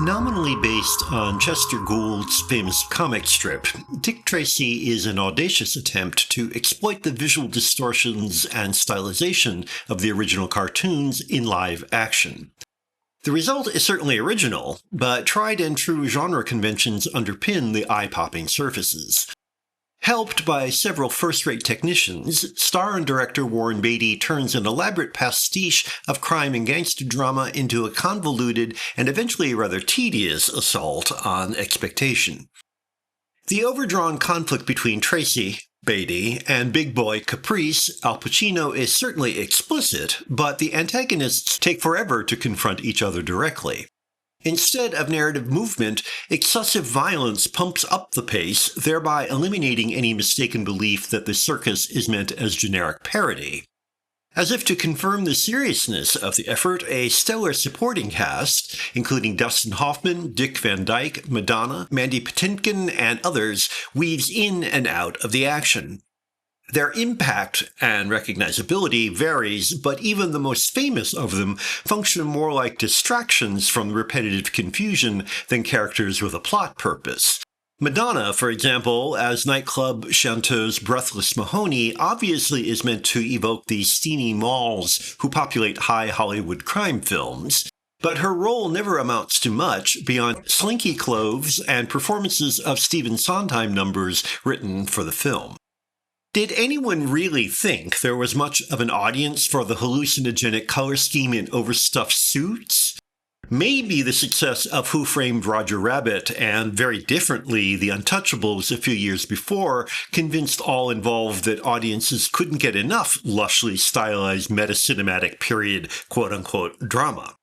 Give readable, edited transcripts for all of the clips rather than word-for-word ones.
Nominally based on Chester Gould's famous comic strip, Dick Tracy is an audacious attempt to exploit the visual distortions and stylization of the original cartoons in live action. The result is certainly original, but tried and true genre conventions underpin the eye-popping surfaces. Helped by several first-rate technicians, star and director Warren Beatty turns an elaborate pastiche of crime and gangster drama into a convoluted and eventually rather tedious assault on expectation. The overdrawn conflict between Tracy, Beatty, and big boy Caprice, Al Pacino is certainly explicit, but the antagonists take forever to confront each other directly. Instead of narrative movement, excessive violence pumps up the pace, thereby eliminating any mistaken belief that the circus is meant as generic parody. As if to confirm the seriousness of the effort, a stellar supporting cast, including Dustin Hoffman, Dick Van Dyke, Madonna, Mandy Patinkin, and others, weaves in and out of the action. Their impact and recognizability varies, but even the most famous of them function more like distractions from repetitive confusion than characters with a plot purpose. Madonna, for example, as nightclub chanteuse Breathless Mahoney, obviously is meant to evoke the steamy malls who populate high Hollywood crime films, but her role never amounts to much beyond slinky clothes and performances of Stephen Sondheim numbers written for the film. Did anyone really think there was much of an audience for the hallucinogenic color scheme in overstuffed suits? Maybe the success of Who Framed Roger Rabbit and, very differently, The Untouchables a few years before convinced all involved that audiences couldn't get enough lushly stylized meta-cinematic period quote-unquote drama.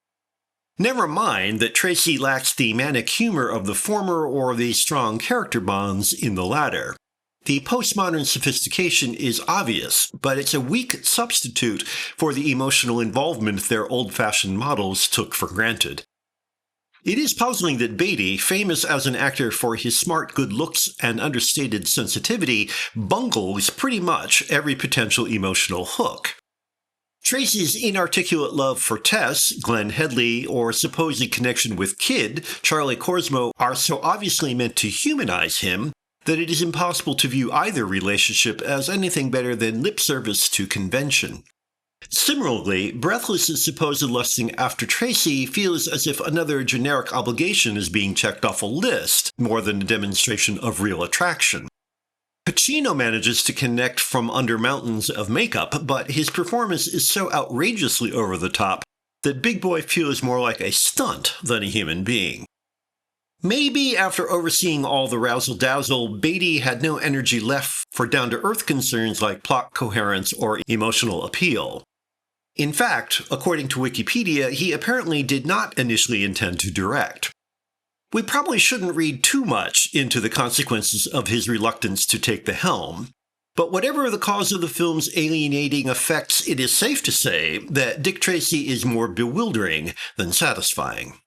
Never mind that Tracy lacks the manic humor of the former or the strong character bonds in the latter. The postmodern sophistication is obvious, but it's a weak substitute for the emotional involvement their old-fashioned models took for granted. It is puzzling that Beatty, famous as an actor for his smart good looks and understated sensitivity, bungles pretty much every potential emotional hook. Tracy's inarticulate love for Tess, Glenn Headley, or supposed connection with Kid, Charlie Korsmo, are so obviously meant to humanize him that it is impossible to view either relationship as anything better than lip service to convention. Similarly, Breathless's supposed lusting after Tracy feels as if another generic obligation is being checked off a list, more than a demonstration of real attraction. Pacino manages to connect from under mountains of makeup, but his performance is so outrageously over the top that Big Boy feels more like a stunt than a human being. Maybe after overseeing all the razzle-dazzle, Beatty had no energy left for down-to-earth concerns like plot coherence or emotional appeal. In fact, according to Wikipedia, he apparently did not initially intend to direct. We probably shouldn't read too much into the consequences of his reluctance to take the helm, but whatever the cause of the film's alienating effects, it is safe to say that Dick Tracy is more bewildering than satisfying.